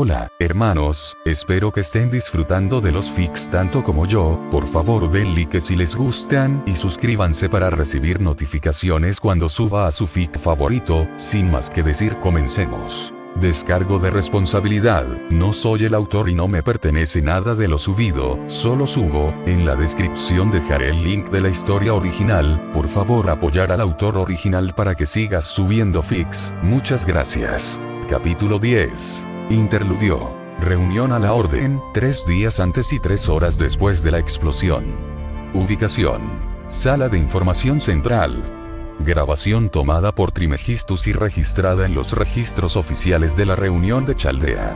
Hola, hermanos, espero que estén disfrutando de los fics tanto como yo. Por favor den like si les gustan y suscríbanse para recibir notificaciones cuando suba a su fic favorito. Sin más que decir, comencemos. Descargo de responsabilidad, no soy el autor y no me pertenece nada de lo subido, solo subo. En la descripción dejaré el link de la historia original. Por favor apoyar al autor original para que sigas subiendo fics, muchas gracias. Capítulo 10. Interludio. Reunión a la orden, 3 días antes y 3 horas después de la explosión. Ubicación: Sala de Información Central. Grabación tomada por Trimegistus y registrada en los registros oficiales de la reunión de Chaldea.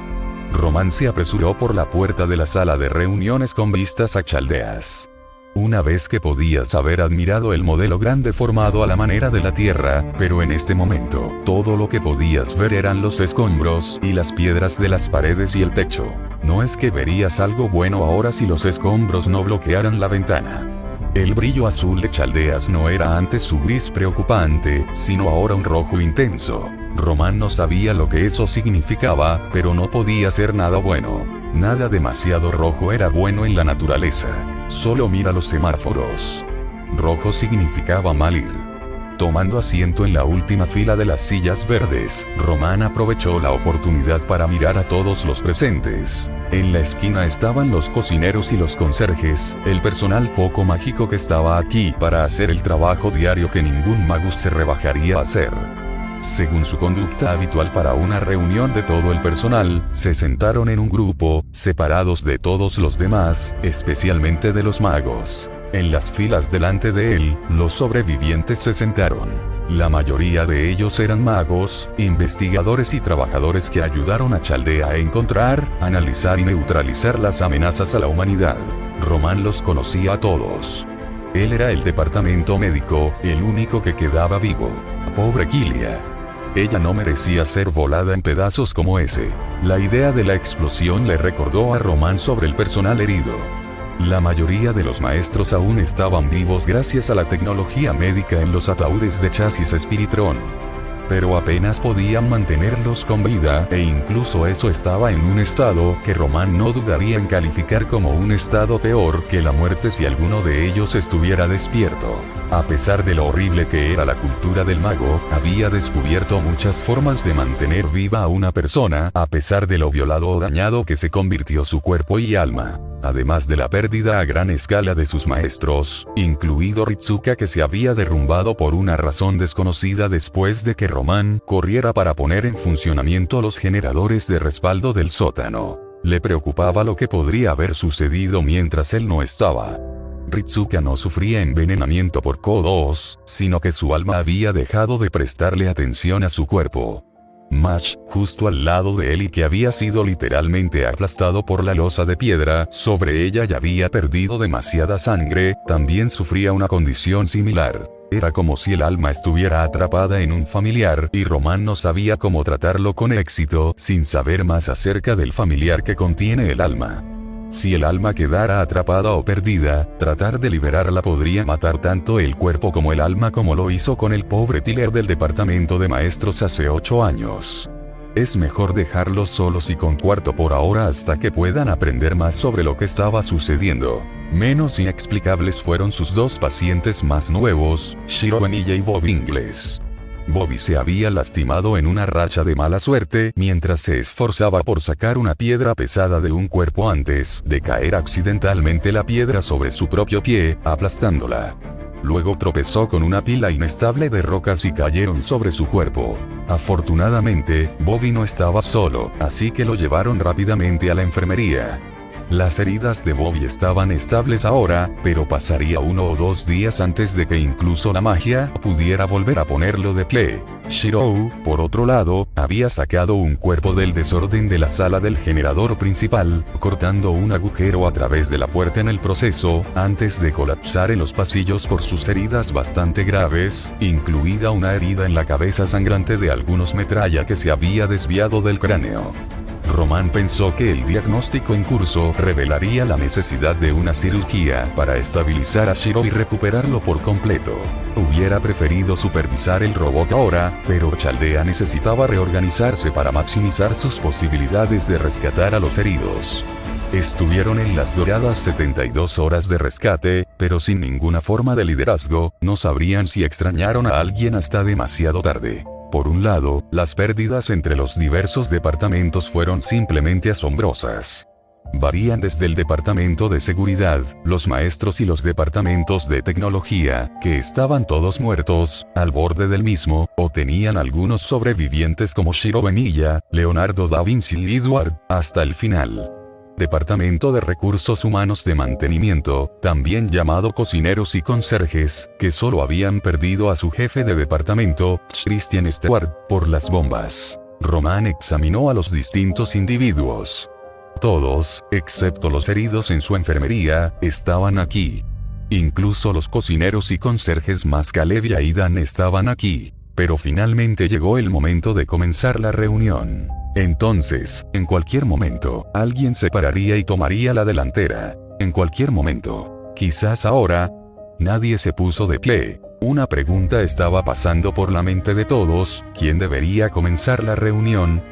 Román se apresuró por la puerta de la sala de reuniones con vistas a Chaldeas. Una vez que podías haber admirado el modelo grande formado a la manera de la Tierra, pero en este momento, todo lo que podías ver eran los escombros y las piedras de las paredes y el techo. No es que verías algo bueno ahora si los escombros no bloquearan la ventana. El brillo azul de Chaldeas no era antes su gris preocupante, sino ahora un rojo intenso. Román no sabía lo que eso significaba, pero no podía ser nada bueno. Nada demasiado rojo era bueno en la naturaleza. Solo mira los semáforos. Rojo significaba mal ir. Tomando asiento en la última fila de las sillas verdes, Román aprovechó la oportunidad para mirar a todos los presentes. En la esquina estaban los cocineros y los conserjes, el personal poco mágico que estaba aquí para hacer el trabajo diario que ningún magus se rebajaría a hacer. Según su conducta habitual para una reunión de todo el personal, se sentaron en un grupo, separados de todos los demás, especialmente de los magos. En las filas delante de él, los sobrevivientes se sentaron. La mayoría de ellos eran magos, investigadores y trabajadores que ayudaron a Chaldea a encontrar, analizar y neutralizar las amenazas a la humanidad. Román los conocía a todos. Él era el departamento médico, el único que quedaba vivo. Pobre Kilia. Ella no merecía ser volada en pedazos como ese. La idea de la explosión le recordó a Román sobre el personal herido. La mayoría de los maestros aún estaban vivos gracias a la tecnología médica en los ataúdes de chasis Spiritron. Pero apenas podían mantenerlos con vida, e incluso eso estaba en un estado que Román no dudaría en calificar como un estado peor que la muerte si alguno de ellos estuviera despierto. A pesar de lo horrible que era la cultura del mago, había descubierto muchas formas de mantener viva a una persona, a pesar de lo violado o dañado que se convirtió su cuerpo y alma. Además de la pérdida a gran escala de sus maestros, incluido Ritsuka que se había derrumbado por una razón desconocida después de que Román corriera para poner en funcionamiento los generadores de respaldo del sótano. Le preocupaba lo que podría haber sucedido mientras él no estaba. Ritsuka no sufría envenenamiento por K2, sino que su alma había dejado de prestarle atención a su cuerpo. Mash, justo al lado de él y que había sido literalmente aplastado por la losa de piedra sobre ella y había perdido demasiada sangre, también sufría una condición similar. Era como si el alma estuviera atrapada en un familiar y Román no sabía cómo tratarlo con éxito, sin saber más acerca del familiar que contiene el alma. Si el alma quedara atrapada o perdida, tratar de liberarla podría matar tanto el cuerpo como el alma como lo hizo con el pobre Tiller del departamento de maestros hace 8 años. Es mejor dejarlos solos y con cuarto por ahora hasta que puedan aprender más sobre lo que estaba sucediendo. Menos inexplicables fueron sus 2 pacientes más nuevos, Shiro Benilla y Bob Ingles. Bobby se había lastimado en una racha de mala suerte mientras se esforzaba por sacar una piedra pesada de un cuerpo antes de caer accidentalmente la piedra sobre su propio pie, aplastándola. Luego tropezó con una pila inestable de rocas y cayeron sobre su cuerpo. Afortunadamente, Bobby no estaba solo, así que lo llevaron rápidamente a la enfermería. Las heridas de Bobby estaban estables ahora, pero pasaría 1 o 2 días antes de que incluso la magia pudiera volver a ponerlo de pie. Shirou, por otro lado, había sacado un cuerpo del desorden de la sala del generador principal, cortando un agujero a través de la puerta en el proceso, antes de colapsar en los pasillos por sus heridas bastante graves, incluida una herida en la cabeza sangrante de algunos metralla que se había desviado del cráneo. Román pensó que el diagnóstico en curso revelaría la necesidad de una cirugía para estabilizar a Shiro y recuperarlo por completo. Hubiera preferido supervisar el robot ahora, pero Chaldea necesitaba reorganizarse para maximizar sus posibilidades de rescatar a los heridos. Estuvieron en las doradas 72 horas de rescate, pero sin ninguna forma de liderazgo, no sabrían si extrañaron a alguien hasta demasiado tarde. Por un lado, las pérdidas entre los diversos departamentos fueron simplemente asombrosas. Varían desde el departamento de seguridad, los maestros y los departamentos de tecnología, que estaban todos muertos, al borde del mismo, o tenían algunos sobrevivientes como Shiro Emilla, Leonardo da Vinci y Edward, hasta el final. Departamento de Recursos Humanos de Mantenimiento, también llamado cocineros y conserjes, que solo habían perdido a su jefe de departamento, Christian Stewart, por las bombas. Román examinó a los distintos individuos. Todos, excepto los heridos en su enfermería, estaban aquí. Incluso los cocineros y conserjes más Caleb y Aidan estaban aquí. Pero finalmente llegó el momento de comenzar la reunión. Entonces, en cualquier momento, alguien se pararía y tomaría la delantera. En cualquier momento. Quizás ahora. Nadie se puso de pie. Una pregunta estaba pasando por la mente de todos: ¿quién debería comenzar la reunión?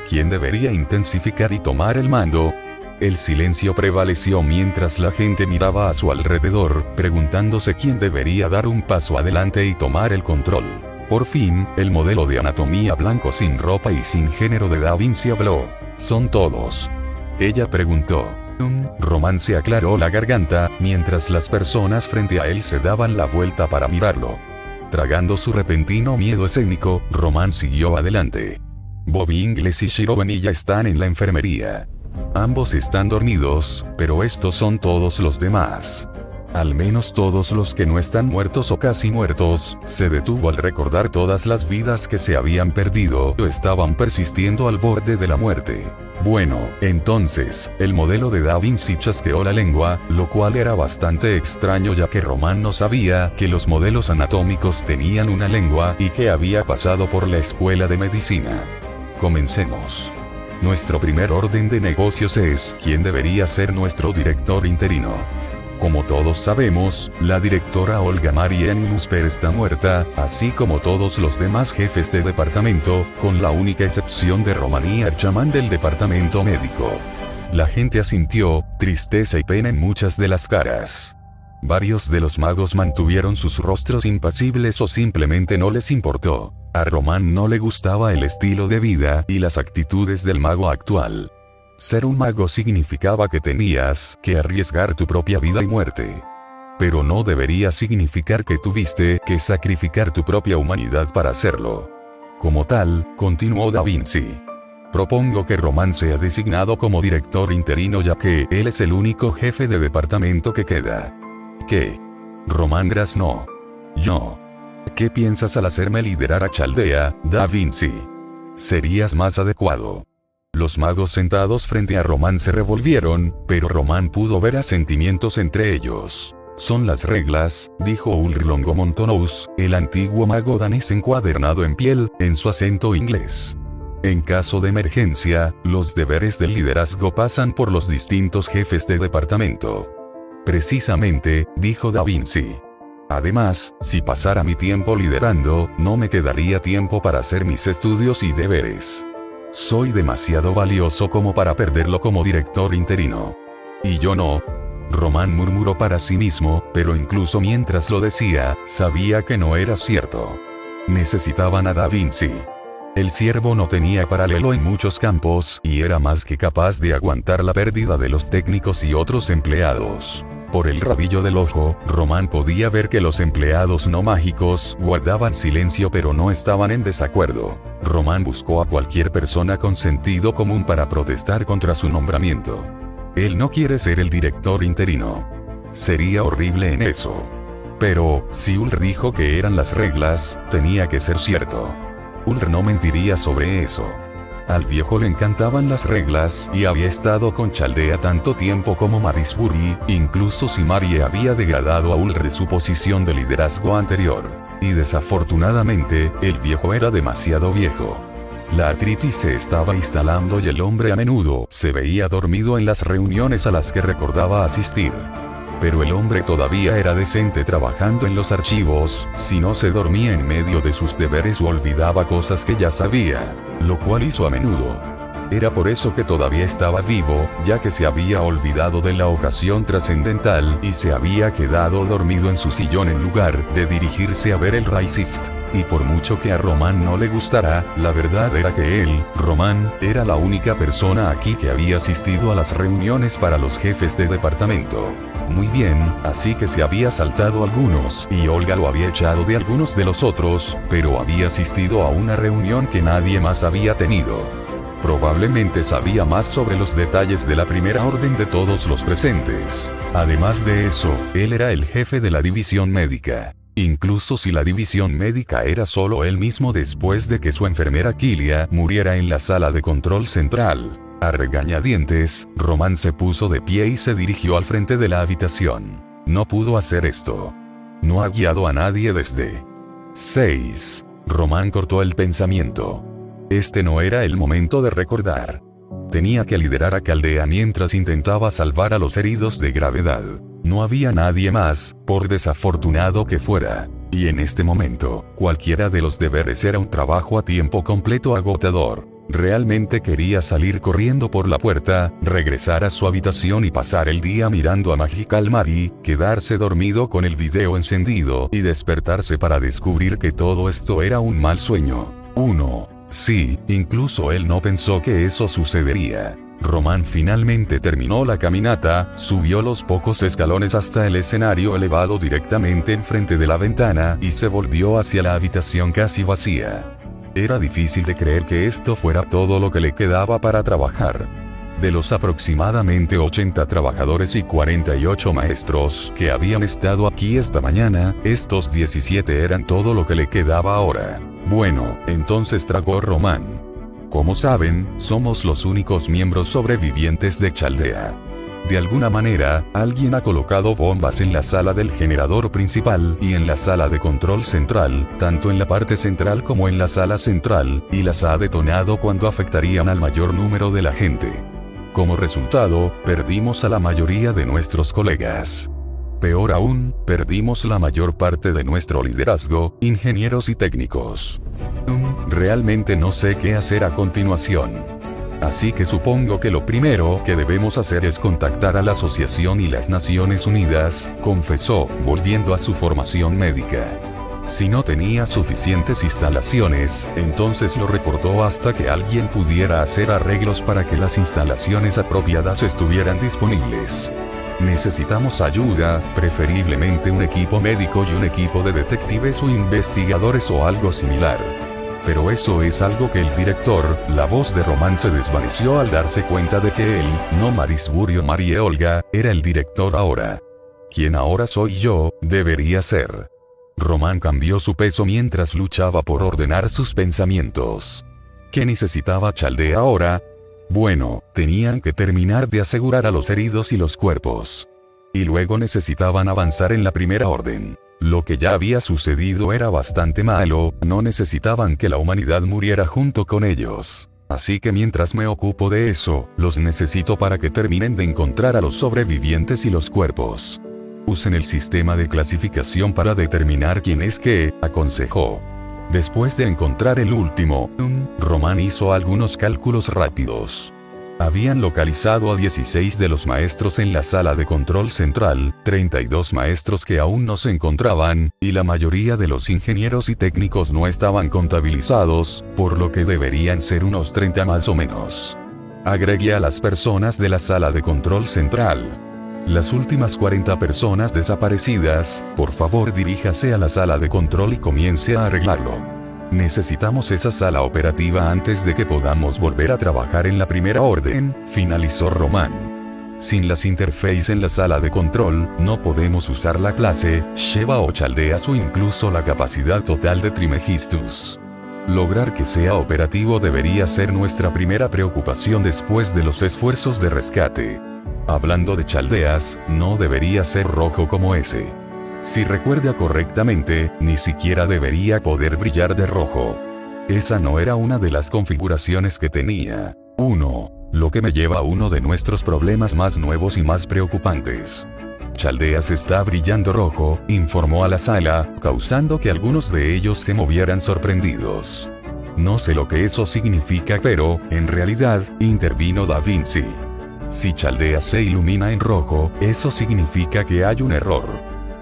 ¿Quién debería intensificar y tomar el mando? El silencio prevaleció mientras la gente miraba a su alrededor, preguntándose quién debería dar un paso adelante y tomar el control. Por fin, el modelo de anatomía blanco sin ropa y sin género de Da Vinci habló. ¿Son todos? Ella preguntó. Román se aclaró la garganta, mientras las personas frente a él se daban la vuelta para mirarlo. Tragando su repentino miedo escénico, Román siguió adelante. Bobby Ingles y Shiro Emilla están en la enfermería. Ambos están dormidos, pero estos son todos los demás. Al menos todos los que no están muertos o casi muertos. Se detuvo al recordar todas las vidas que se habían perdido o estaban persistiendo al borde de la muerte. Bueno, entonces, el modelo de Da Vinci chasqueó la lengua, lo cual era bastante extraño ya que Román no sabía que los modelos anatómicos tenían una lengua y que había pasado por la escuela de medicina. Comencemos. Nuestro primer orden de negocios es quién debería ser nuestro director interino. Como todos sabemos, la directora Olga Maria Musper está muerta, así como todos los demás jefes de departamento, con la única excepción de Román y Archaman del departamento médico. La gente asintió, tristeza y pena en muchas de las caras. Varios de los magos mantuvieron sus rostros impasibles o simplemente no les importó. A Román no le gustaba el estilo de vida y las actitudes del mago actual. Ser un mago significaba que tenías que arriesgar tu propia vida y muerte. Pero no debería significar que tuviste que sacrificar tu propia humanidad para hacerlo. Como tal, continuó Da Vinci. Propongo que Román sea designado como director interino ya que él es el único jefe de departamento que queda. ¿Qué? Román graznó. Yo. ¿Qué piensas al hacerme liderar a Chaldea, Da Vinci? Serías más adecuado. Los magos sentados frente a Román se revolvieron, pero Román pudo ver asentimientos entre ellos. Son las reglas, dijo Ulr Longomontanous, el antiguo mago danés encuadernado en piel, en su acento inglés. En caso de emergencia, los deberes del liderazgo pasan por los distintos jefes de departamento. Precisamente, dijo Da Vinci. Además, si pasara mi tiempo liderando, no me quedaría tiempo para hacer mis estudios y deberes. Soy demasiado valioso como para perderlo como director interino. Y yo no. Román murmuró para sí mismo, pero incluso mientras lo decía, sabía que no era cierto. Necesitaban a Da Vinci. El siervo no tenía paralelo en muchos campos y era más que capaz de aguantar la pérdida de los técnicos y otros empleados. Por el rabillo del ojo, Román podía ver que los empleados no mágicos guardaban silencio pero no estaban en desacuerdo. Román buscó a cualquier persona con sentido común para protestar contra su nombramiento. Él no quiere ser el director interino. Sería horrible en eso. Pero, si Ulr dijo que eran las reglas, tenía que ser cierto. Ulr no mentiría sobre eso. Al viejo le encantaban las reglas y había estado con Chaldea tanto tiempo como Marisbury, incluso si Marie había degradado a Ulr de su posición de liderazgo anterior. Y desafortunadamente, el viejo era demasiado viejo. La artritis se estaba instalando y el hombre a menudo se veía dormido en las reuniones a las que recordaba asistir. Pero el hombre todavía era decente trabajando en los archivos, si no se dormía en medio de sus deberes o olvidaba cosas que ya sabía, lo cual hizo a menudo. Era por eso que todavía estaba vivo, ya que se había olvidado de la ocasión trascendental y se había quedado dormido en su sillón en lugar de dirigirse a ver el Recife. Y por mucho que a Román no le gustara, la verdad era que él, Román, era la única persona aquí que había asistido a las reuniones para los jefes de departamento. Muy bien, así que se había saltado algunos y Olga lo había echado de algunos de los otros, pero había asistido a una reunión que nadie más había tenido. Probablemente sabía más sobre los detalles de la primera orden de todos los presentes. Además de eso, él era el jefe de la división médica. Incluso si la división médica era solo él mismo después de que su enfermera Kilia muriera en la sala de control central. A regañadientes, Román se puso de pie y se dirigió al frente de la habitación. No pudo hacer esto. No ha guiado a nadie desde 6. Román cortó el pensamiento. Este no era el momento de recordar. Tenía que liderar a Caldea mientras intentaba salvar a los heridos de gravedad. No había nadie más, por desafortunado que fuera. Y en este momento, cualquiera de los deberes era un trabajo a tiempo completo agotador. Realmente quería salir corriendo por la puerta, regresar a su habitación y pasar el día mirando a Magical Mary, quedarse dormido con el video encendido y despertarse para descubrir que todo esto era un mal sueño. Sí, incluso él no pensó que eso sucedería. Román finalmente terminó la caminata, subió los pocos escalones hasta el escenario elevado directamente enfrente de la ventana y se volvió hacia la habitación casi vacía. Era difícil de creer que esto fuera todo lo que le quedaba para trabajar. De los aproximadamente 80 trabajadores y 48 maestros que habían estado aquí esta mañana, estos 17 eran todo lo que le quedaba ahora. Bueno, entonces tragó Román. Como saben, somos los únicos miembros sobrevivientes de Chaldea. De alguna manera, alguien ha colocado bombas en la sala del generador principal y en la sala de control central, tanto en la parte central como en la sala central, y las ha detonado cuando afectarían al mayor número de la gente. Como resultado, perdimos a la mayoría de nuestros colegas. Peor aún, perdimos la mayor parte de nuestro liderazgo, ingenieros y técnicos. Realmente no sé qué hacer a continuación. Así que supongo que lo primero que debemos hacer es contactar a la Asociación y las Naciones Unidas, confesó, volviendo a su formación médica. Si no tenía suficientes instalaciones, entonces lo reportó hasta que alguien pudiera hacer arreglos para que las instalaciones apropiadas estuvieran disponibles. Necesitamos ayuda, preferiblemente un equipo médico y un equipo de detectives o investigadores o algo similar. Pero eso es algo que el director, la voz de Román se desvaneció al darse cuenta de que él, no Marisburio María Olga, era el director ahora. Quien ahora soy yo, debería ser. Román cambió su peso mientras luchaba por ordenar sus pensamientos. ¿Qué necesitaba Chaldea ahora? Bueno, tenían que terminar de asegurar a los heridos y los cuerpos. Y luego necesitaban avanzar en la primera orden. Lo que ya había sucedido era bastante malo, no necesitaban que la humanidad muriera junto con ellos. Así que mientras me ocupo de eso, los necesito para que terminen de encontrar a los sobrevivientes y los cuerpos. Usen el sistema de clasificación para determinar quién es qué, aconsejó. Después de encontrar el último, Román hizo algunos cálculos rápidos. Habían localizado a 16 de los maestros en la sala de control central, 32 maestros que aún no se encontraban, y la mayoría de los ingenieros y técnicos no estaban contabilizados, por lo que deberían ser unos 30 más o menos. Agregué a las personas de la sala de control central. Las últimas 40 personas desaparecidas, por favor diríjase a la sala de control y comience a arreglarlo. Necesitamos esa sala operativa antes de que podamos volver a trabajar en la primera orden, finalizó Román. Sin las interfaces en la sala de control, no podemos usar la clase, Sheva o Chaldeas o incluso la capacidad total de Trimegistus. Lograr que sea operativo debería ser nuestra primera preocupación después de los esfuerzos de rescate. Hablando de Chaldeas, no debería ser rojo como ese. Si recuerda correctamente, ni siquiera debería poder brillar de rojo. Esa no era una de las configuraciones que tenía. 1. Lo que me lleva a uno de nuestros problemas más nuevos y más preocupantes. Chaldeas está brillando rojo, informó a la sala, causando que algunos de ellos se movieran sorprendidos. No sé lo que eso significa, pero, en realidad, intervino Da Vinci. Si Chaldeas se ilumina en rojo, eso significa que hay un error.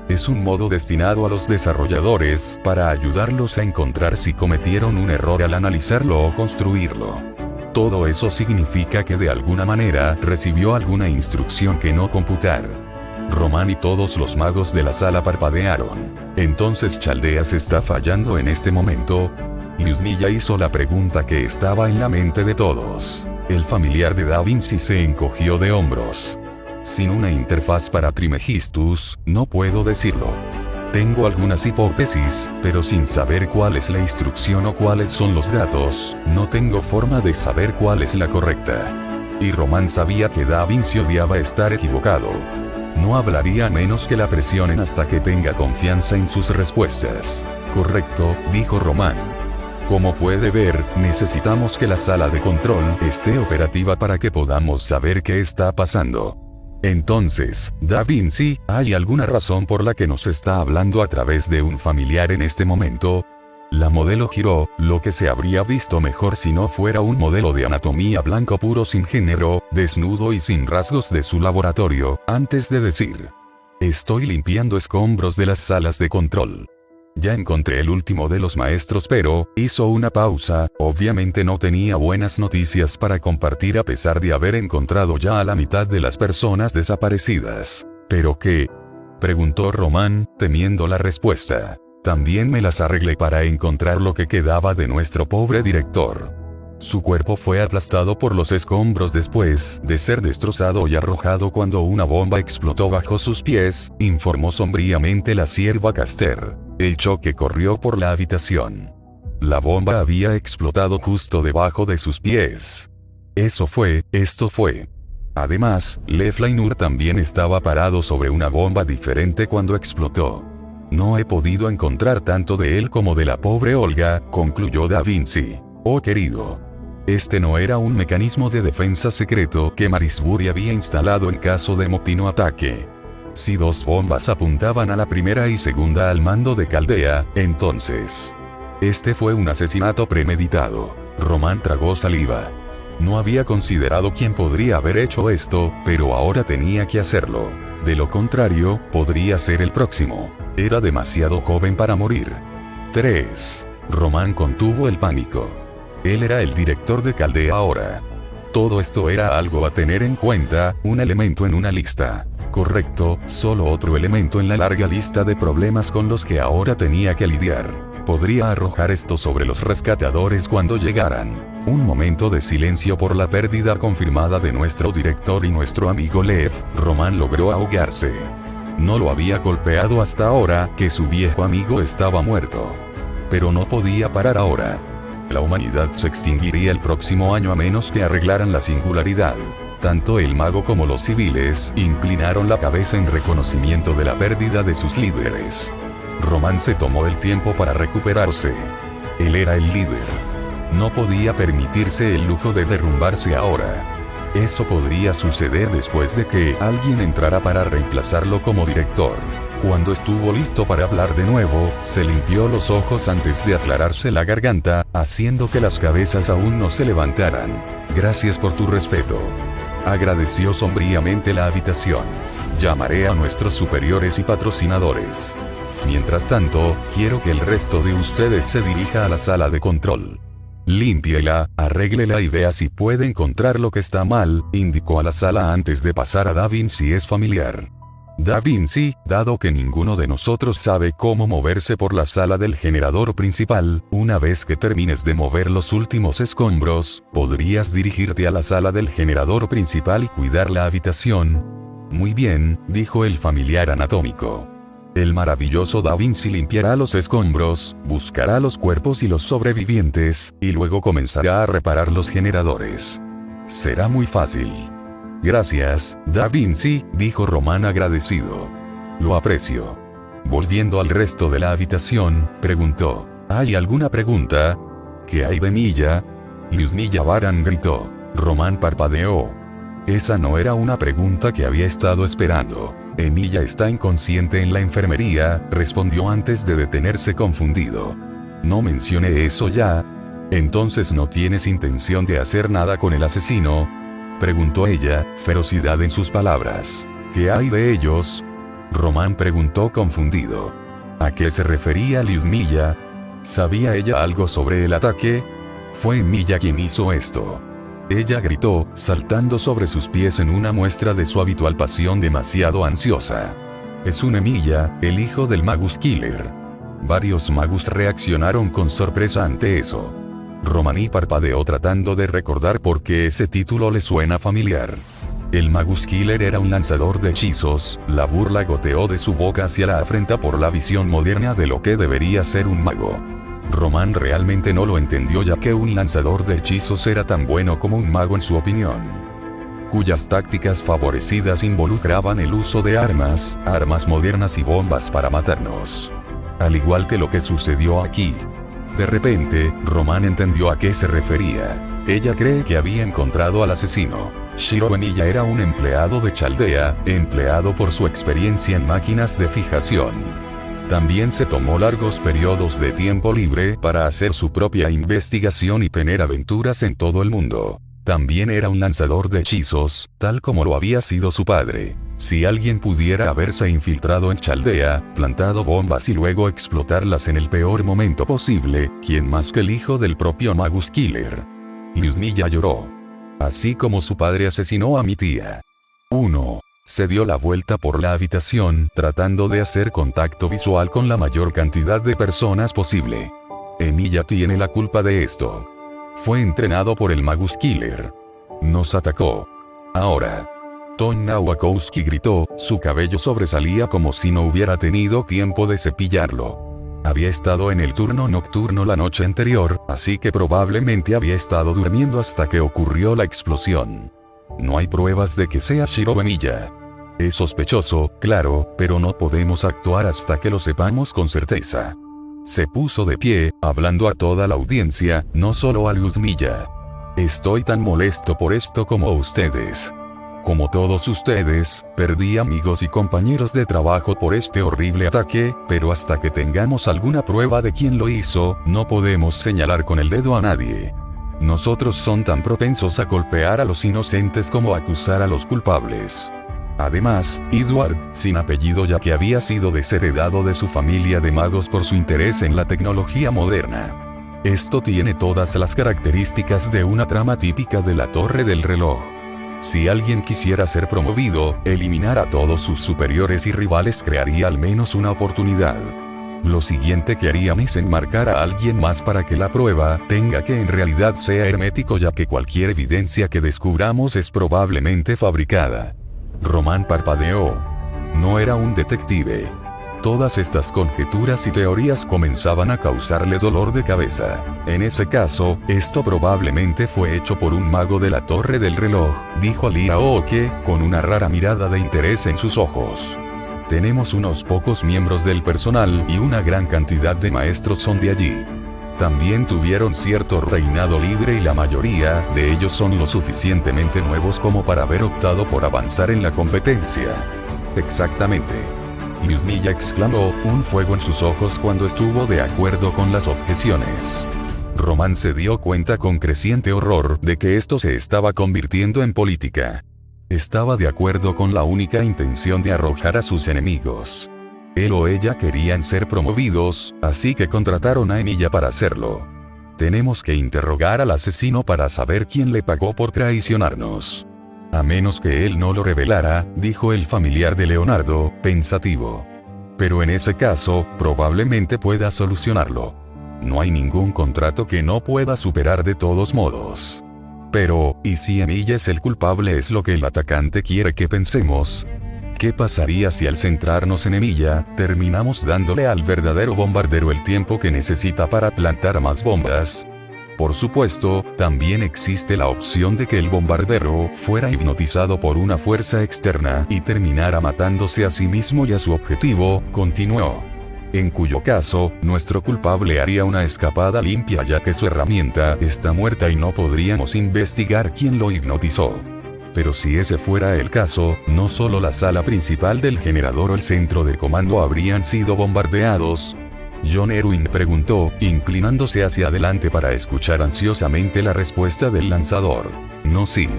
Es un modo destinado a los desarrolladores, para ayudarlos a encontrar si cometieron un error al analizarlo o construirlo. Todo eso significa que de alguna manera recibió alguna instrucción que no computar. Román y todos los magos de la sala parpadearon. Entonces Chaldeas está fallando en este momento. Yuzmilla hizo la pregunta que estaba en la mente de todos. El familiar de Da Vinci se encogió de hombros. Sin una interfaz para Trismegistus, no puedo decirlo. Tengo algunas hipótesis, pero sin saber cuál es la instrucción o cuáles son los datos, no tengo forma de saber cuál es la correcta. Y Román sabía que Da Vinci odiaba estar equivocado. No hablaría a menos que la presionen hasta que tenga confianza en sus respuestas. Correcto, dijo Román. Como puede ver, necesitamos que la sala de control esté operativa para que podamos saber qué está pasando. Entonces, Da Vinci, ¿hay alguna razón por la que nos está hablando a través de un familiar en este momento? La modelo giró, lo que se habría visto mejor si no fuera un modelo de anatomía blanco puro sin género, desnudo y sin rasgos de su laboratorio, antes de decir: estoy limpiando escombros de las salas de control. Ya encontré el último de los maestros, pero, hizo una pausa, obviamente no tenía buenas noticias para compartir a pesar de haber encontrado ya a la mitad de las personas desaparecidas. ¿Pero qué?, preguntó Román, temiendo la respuesta. También me las arreglé para encontrar lo que quedaba de nuestro pobre director. Su cuerpo fue aplastado por los escombros después de ser destrozado y arrojado cuando una bomba explotó bajo sus pies, informó sombríamente la sierva Caster. El choque corrió por la habitación. La bomba había explotado justo debajo de sus pies. Esto fue. Además, Le Flainur también estaba parado sobre una bomba diferente cuando explotó. No he podido encontrar tanto de él como de la pobre Olga, concluyó Da Vinci. Oh querido. Este no era un mecanismo de defensa secreto que Marisbury había instalado en caso de motino ataque. Si dos bombas apuntaban a la primera y segunda al mando de Caldea, entonces este fue un asesinato premeditado. Román tragó saliva. No había considerado quién podría haber hecho esto, pero ahora tenía que hacerlo. De lo contrario, podría ser el próximo. Era demasiado joven para morir. 3. Román contuvo el pánico. Él era el director de Caldea ahora. Todo esto era algo a tener en cuenta, un elemento en una lista. Correcto, solo otro elemento en la larga lista de problemas con los que ahora tenía que lidiar. Podría arrojar esto sobre los rescatadores cuando llegaran. Un momento de silencio por la pérdida confirmada de nuestro director y nuestro amigo Lev. Román logró ahogarse. No lo había golpeado hasta ahora, que su viejo amigo estaba muerto. Pero no podía parar ahora. La humanidad se extinguiría el próximo año a menos que arreglaran la singularidad. Tanto el mago como los civiles inclinaron la cabeza en reconocimiento de la pérdida de sus líderes. Román se tomó el tiempo para recuperarse. Él era el líder. No podía permitirse el lujo de derrumbarse ahora. Eso podría suceder después de que alguien entrara para reemplazarlo como director. Cuando estuvo listo para hablar de nuevo, se limpió los ojos antes de aclararse la garganta, haciendo que las cabezas aún no se levantaran. Gracias por tu respeto. Agradeció sombríamente la habitación. Llamaré a nuestros superiores y patrocinadores. Mientras tanto, quiero que el resto de ustedes se dirija a la sala de control. Límpiela, arréglela y vea si puede encontrar lo que está mal, indicó a la sala antes de pasar a Da Vinci es familiar. Da Vinci, dado que ninguno de nosotros sabe cómo moverse por la sala del generador principal, una vez que termines de mover los últimos escombros, podrías dirigirte a la sala del generador principal y cuidar la habitación. Muy bien, dijo el familiar anatómico. El maravilloso Da Vinci limpiará los escombros, buscará los cuerpos y los sobrevivientes, y luego comenzará a reparar los generadores. Será muy fácil. Gracias, Da Vinci, dijo Román agradecido. Lo aprecio. Volviendo al resto de la habitación, preguntó: ¿hay alguna pregunta? ¿Qué hay de Milla? Lyudmila Varan gritó. Román parpadeó. Esa no era una pregunta que había estado esperando. Emilia está inconsciente en la enfermería, respondió antes de detenerse confundido. No mencioné eso ya. ¿Entonces no tienes intención de hacer nada con el asesino? Preguntó ella, ferocidad en sus palabras. ¿Qué hay de ellos? Román preguntó confundido. ¿A qué se refería Lyudmila? ¿Sabía ella algo sobre el ataque? Fue Emilia quien hizo esto. Ella gritó, saltando sobre sus pies en una muestra de su habitual pasión demasiado ansiosa. Es un Emilia, el hijo del Magus Killer. Varios magus reaccionaron con sorpresa ante eso. Romani parpadeó tratando de recordar por qué ese título le suena familiar. El Magus Killer era un lanzador de hechizos, la burla goteó de su boca hacia la afrenta por la visión moderna de lo que debería ser un mago. Román realmente no lo entendió ya que un lanzador de hechizos era tan bueno como un mago en su opinión. Cuyas tácticas favorecidas involucraban el uso de armas modernas y bombas para matarnos. Al igual que lo que sucedió aquí. De repente, Román entendió a qué se refería. Ella cree que había encontrado al asesino. Shiro Emilia era un empleado de Chaldea, empleado por su experiencia en máquinas de fijación. También se tomó largos periodos de tiempo libre para hacer su propia investigación y tener aventuras en todo el mundo. También era un lanzador de hechizos, tal como lo había sido su padre. Si alguien pudiera haberse infiltrado en Chaldea, plantado bombas y luego explotarlas en el peor momento posible, ¿quién más que el hijo del propio Magus Killer? Lyudmila lloró. Así como su padre asesinó a mi tía. 1. Se dio la vuelta por la habitación, tratando de hacer contacto visual con la mayor cantidad de personas posible. Emilia tiene la culpa de esto. Fue entrenado por el Magus Killer. Nos atacó. Ahora. Tonna Wakowski gritó, su cabello sobresalía como si no hubiera tenido tiempo de cepillarlo. Había estado en el turno nocturno la noche anterior, así que probablemente había estado durmiendo hasta que ocurrió la explosión. No hay pruebas de que sea Shiro Emilia. Es sospechoso, claro, pero no podemos actuar hasta que lo sepamos con certeza. Se puso de pie, hablando a toda la audiencia, no solo a Lyudmila. Estoy tan molesto por esto como ustedes. Como todos ustedes, perdí amigos y compañeros de trabajo por este horrible ataque, pero hasta que tengamos alguna prueba de quién lo hizo, no podemos señalar con el dedo a nadie. Nosotros son tan propensos a golpear a los inocentes como a acusar a los culpables. Además, Edward, sin apellido ya que había sido desheredado de su familia de magos por su interés en la tecnología moderna. Esto tiene todas las características de una trama típica de la Torre del Reloj. Si alguien quisiera ser promovido, eliminar a todos sus superiores y rivales crearía al menos una oportunidad. Lo siguiente que harían es enmarcar a alguien más para que la prueba tenga que en realidad sea hermético ya que cualquier evidencia que descubramos es probablemente fabricada. Román parpadeó. No era un detective. Todas estas conjeturas y teorías comenzaban a causarle dolor de cabeza. En ese caso, esto probablemente fue hecho por un mago de la Torre del Reloj, dijo Lia Oke, con una rara mirada de interés en sus ojos. Tenemos unos pocos miembros del personal y una gran cantidad de maestros son de allí. También tuvieron cierto reinado libre y la mayoría de ellos son lo suficientemente nuevos como para haber optado por avanzar en la competencia. Exactamente. Lyudmila exclamó, un fuego en sus ojos cuando estuvo de acuerdo con las objeciones. Román se dio cuenta con creciente horror de que esto se estaba convirtiendo en política. Estaba de acuerdo con la única intención de arrojar a sus enemigos. Él o ella querían ser promovidos, así que contrataron a Emilia para hacerlo. Tenemos que interrogar al asesino para saber quién le pagó por traicionarnos. A menos que él no lo revelara, dijo el familiar de Leonardo, pensativo. Pero en ese caso, probablemente pueda solucionarlo. No hay ningún contrato que no pueda superar de todos modos. Pero, ¿y si Emilia es el culpable? Es lo que el atacante quiere que pensemos. ¿Qué pasaría si al centrarnos en Emilia, terminamos dándole al verdadero bombardero el tiempo que necesita para plantar más bombas? Por supuesto, también existe la opción de que el bombardero fuera hipnotizado por una fuerza externa y terminara matándose a sí mismo y a su objetivo, continuó. En cuyo caso, nuestro culpable haría una escapada limpia ya que su herramienta está muerta y no podríamos investigar quién lo hipnotizó. Pero si ese fuera el caso, no solo la sala principal del generador o el centro de comando habrían sido bombardeados. John Erwin preguntó, inclinándose hacia adelante para escuchar ansiosamente la respuesta del lanzador. No, sí.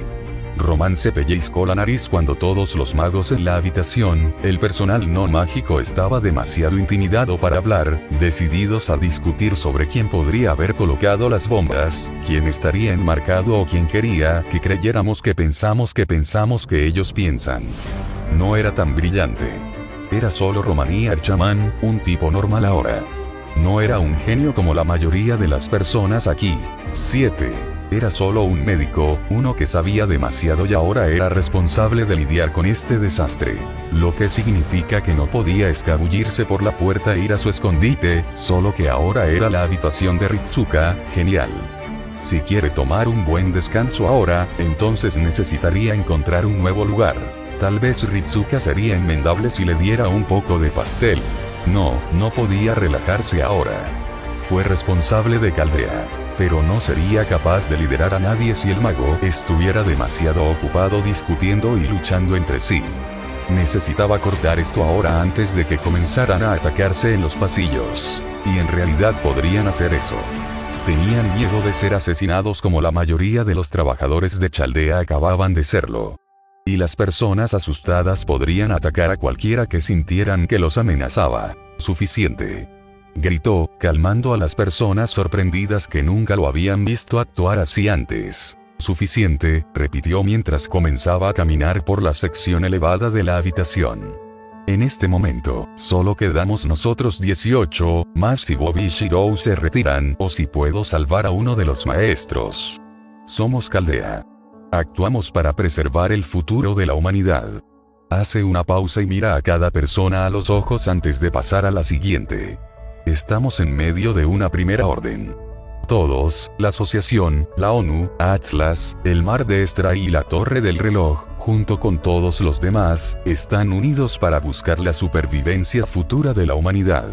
Román se pellizcó la nariz cuando todos los magos en la habitación, el personal no mágico estaba demasiado intimidado para hablar, decididos a discutir sobre quién podría haber colocado las bombas, quién estaría enmarcado o quién quería que creyéramos que pensamos que ellos piensan. No era tan brillante. Era solo Romani Archaman, un tipo normal ahora. No era un genio como la mayoría de las personas aquí. 7. Era solo un médico, uno que sabía demasiado y ahora era responsable de lidiar con este desastre. Lo que significa que no podía escabullirse por la puerta e ir a su escondite, solo que ahora era la habitación de Ritsuka. Genial. Si quiere tomar un buen descanso ahora, entonces necesitaría encontrar un nuevo lugar. Tal vez Ritsuka sería enmendable si le diera un poco de pastel. No podía relajarse ahora. Fue responsable de Caldea. Pero no sería capaz de liderar a nadie si el mago estuviera demasiado ocupado discutiendo y luchando entre sí. Necesitaba cortar esto ahora antes de que comenzaran a atacarse en los pasillos. Y en realidad podrían hacer eso. Tenían miedo de ser asesinados como la mayoría de los trabajadores de Chaldea acababan de serlo. Y las personas asustadas podrían atacar a cualquiera que sintieran que los amenazaba. Suficiente. Gritó, calmando a las personas sorprendidas que nunca lo habían visto actuar así antes. Suficiente, repitió mientras comenzaba a caminar por la sección elevada de la habitación. En este momento, solo quedamos nosotros 18, más si Bobby y Shirou se retiran, o si puedo salvar a uno de los maestros. Somos Caldea. Actuamos para preservar el futuro de la humanidad. Hace una pausa y mira a cada persona a los ojos antes de pasar a la siguiente. Estamos en medio de una primera orden. Todos, la asociación, la ONU, Atlas, el Mar de Estra y la Torre del Reloj, junto con todos los demás, están unidos para buscar la supervivencia futura de la humanidad.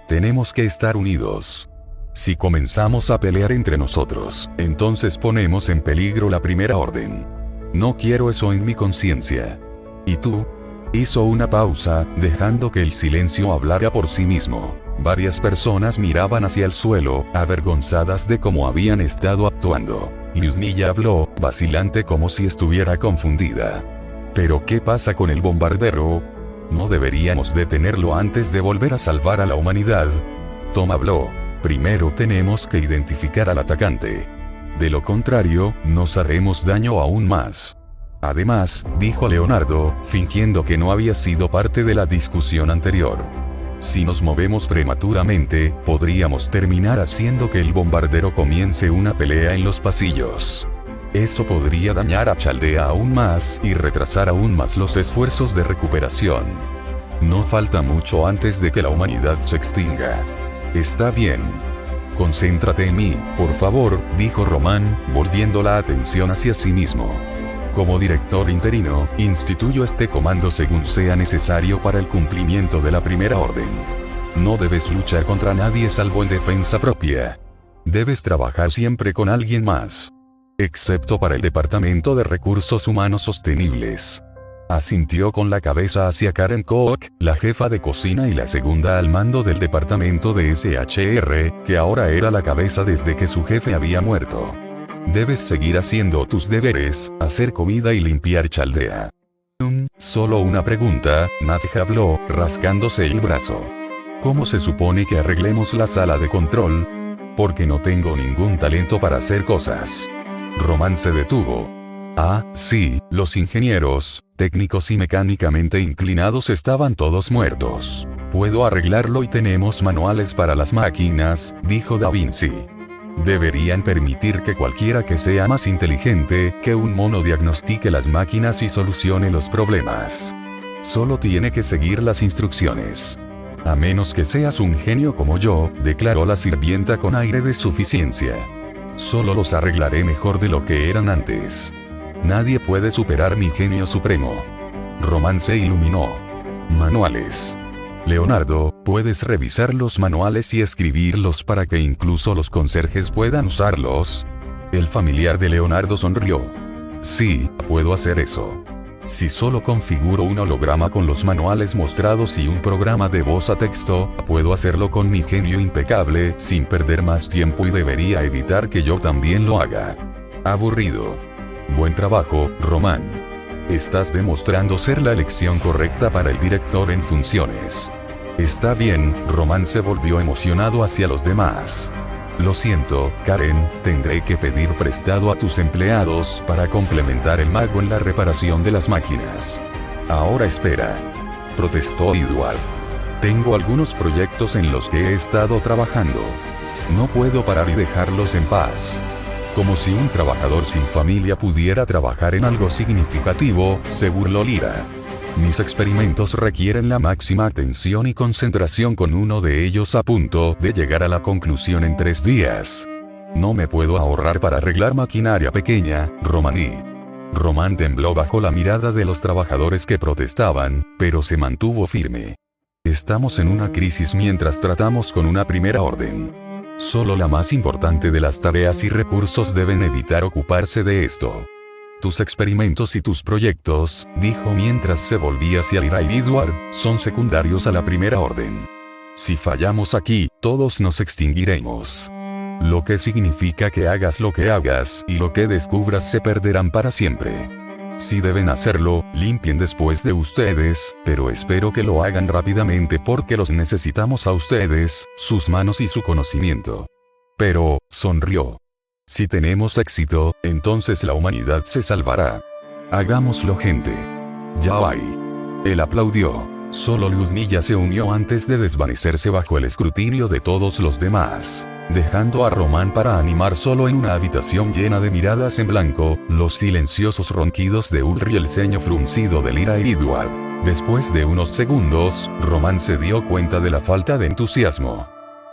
Tenemos que estar unidos. Si comenzamos a pelear entre nosotros, entonces ponemos en peligro la primera orden. No quiero eso en mi conciencia. ¿Y tú? Hizo una pausa, dejando que el silencio hablara por sí mismo. Varias personas miraban hacia el suelo, avergonzadas de cómo habían estado actuando. Lyudmila habló, vacilante como si estuviera confundida. ¿Pero qué pasa con el bombardero? ¿No deberíamos detenerlo antes de volver a salvar a la humanidad? Tom habló. Primero tenemos que identificar al atacante. De lo contrario, nos haremos daño aún más. Además, dijo Leonardo, fingiendo que no había sido parte de la discusión anterior. Si nos movemos prematuramente, podríamos terminar haciendo que el bombardero comience una pelea en los pasillos. Eso podría dañar a Chaldea aún más y retrasar aún más los esfuerzos de recuperación. No falta mucho antes de que la humanidad se extinga. Está bien. Concéntrate en mí, por favor, dijo Román, volviendo la atención hacia sí mismo. Como director interino, instituyo este comando según sea necesario para el cumplimiento de la primera orden. No debes luchar contra nadie salvo en defensa propia. Debes trabajar siempre con alguien más. Excepto para el Departamento de Recursos Humanos Sostenibles. Asintió con la cabeza hacia Karen Koch, la jefa de cocina y la segunda al mando del departamento de SHR, que ahora era la cabeza desde que su jefe había muerto. Debes seguir haciendo tus deberes, hacer comida y limpiar Chaldea. Solo una pregunta, Natja habló, rascándose el brazo. ¿Cómo se supone que arreglemos la sala de control? Porque no tengo ningún talento para hacer cosas. Román se detuvo. Ah, sí, los ingenieros, técnicos y mecánicamente inclinados estaban todos muertos. Puedo arreglarlo y tenemos manuales para las máquinas, dijo Da Vinci. Deberían permitir que cualquiera que sea más inteligente que un mono diagnostique las máquinas y solucione los problemas. Solo tiene que seguir las instrucciones. A menos que seas un genio como yo, declaró la sirvienta con aire de suficiencia. Solo los arreglaré mejor de lo que eran antes. Nadie puede superar mi genio supremo. Román se iluminó. Manuales. Leonardo, puedes revisar los manuales y escribirlos para que incluso los conserjes puedan usarlos. El familiar de Leonardo sonrió. Sí, puedo hacer eso. Si solo configuro un holograma con los manuales mostrados y un programa de voz a texto, puedo hacerlo con mi genio impecable, sin perder más tiempo y debería evitar que yo también lo haga. Aburrido. Buen trabajo, Román. Estás demostrando ser la elección correcta para el director en funciones. Está bien, Román se volvió emocionado hacia los demás. Lo siento, Karen, tendré que pedir prestado a tus empleados para complementar el mago en la reparación de las máquinas. Ahora espera. Protestó Edward. Tengo algunos proyectos en los que he estado trabajando. No puedo parar y dejarlos en paz. Como si un trabajador sin familia pudiera trabajar en algo significativo, se burló Lyra. Mis experimentos requieren la máxima atención y concentración, con uno de ellos a punto de llegar a la conclusión en 3 días. No me puedo ahorrar para arreglar maquinaria pequeña, Romaní. Román tembló bajo la mirada de los trabajadores que protestaban, pero se mantuvo firme. Estamos en una crisis mientras tratamos con una primera orden. Solo la más importante de las tareas y recursos deben evitar ocuparse de esto. Tus experimentos y tus proyectos, dijo mientras se volvía hacia Lyra y Edward, son secundarios a la primera orden. Si fallamos aquí, todos nos extinguiremos. Lo que significa que hagas lo que hagas y lo que descubras se perderán para siempre. Si deben hacerlo, limpien después de ustedes, pero espero que lo hagan rápidamente porque los necesitamos a ustedes, sus manos y su conocimiento. Pero, sonrió. Si tenemos éxito, entonces la humanidad se salvará. Hagámoslo, gente. Ya hay. Él aplaudió. Solo Lyudmila se unió antes de desvanecerse bajo el escrutinio de todos los demás, dejando a Román para animar solo en una habitación llena de miradas en blanco, los silenciosos ronquidos de Ulrich y el ceño fruncido de Lyra y Edward. Después de unos segundos, Román se dio cuenta de la falta de entusiasmo.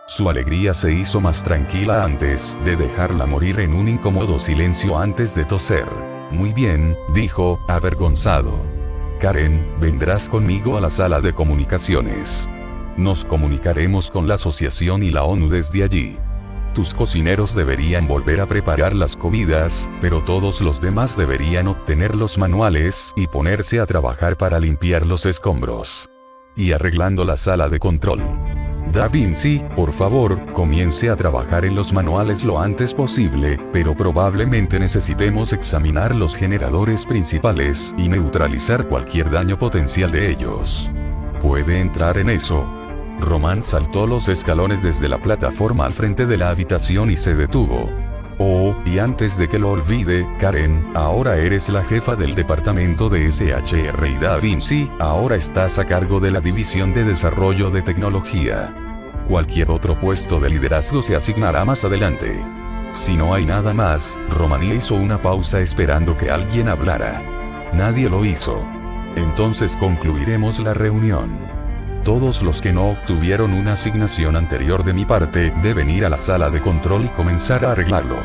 Su alegría se hizo más tranquila antes de dejarla morir en un incómodo silencio antes de toser. Muy bien, dijo, avergonzado. Karen, vendrás conmigo a la sala de comunicaciones. Nos comunicaremos con la asociación y la ONU desde allí. Tus cocineros deberían volver a preparar las comidas, pero todos los demás deberían obtener los manuales y ponerse a trabajar para limpiar los escombros. Y arreglando la sala de control. Da Vinci, por favor, comience a trabajar en los manuales lo antes posible, pero probablemente necesitemos examinar los generadores principales y neutralizar cualquier daño potencial de ellos. ¿Puede entrar en eso? Román saltó los escalones desde la plataforma al frente de la habitación y se detuvo. Oh, y antes de que lo olvide, Karen, ahora eres la jefa del departamento de SHR y Da Vinci, ahora estás a cargo de la división de desarrollo de tecnología. Cualquier otro puesto de liderazgo se asignará más adelante. Si no hay nada más, Romaní hizo una pausa esperando que alguien hablara. Nadie lo hizo. Entonces concluiremos la reunión. Todos los que no obtuvieron una asignación anterior de mi parte deben ir a la sala de control y comenzar a arreglarlo.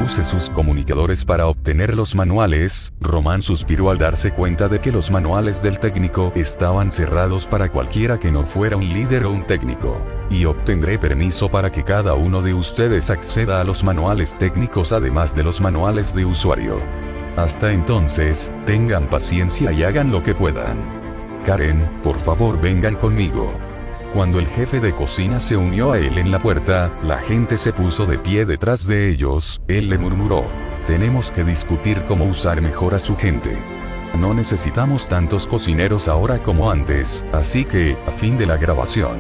Use sus comunicadores para obtener los manuales. Román suspiró al darse cuenta de que los manuales del técnico estaban cerrados para cualquiera que no fuera un líder o un técnico. Y obtendré permiso para que cada uno de ustedes acceda a los manuales técnicos además de los manuales de usuario. Hasta entonces, tengan paciencia y hagan lo que puedan. Karen, por favor vengan conmigo. Cuando el jefe de cocina se unió a él en la puerta, la gente se puso de pie detrás de ellos. Él le murmuró: tenemos que discutir cómo usar mejor a su gente. No necesitamos tantos cocineros ahora como antes, así que, a fin de la grabación.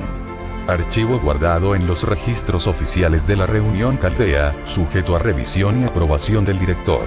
Archivo guardado en los registros oficiales de la reunión Caldea, sujeto a revisión y aprobación del director.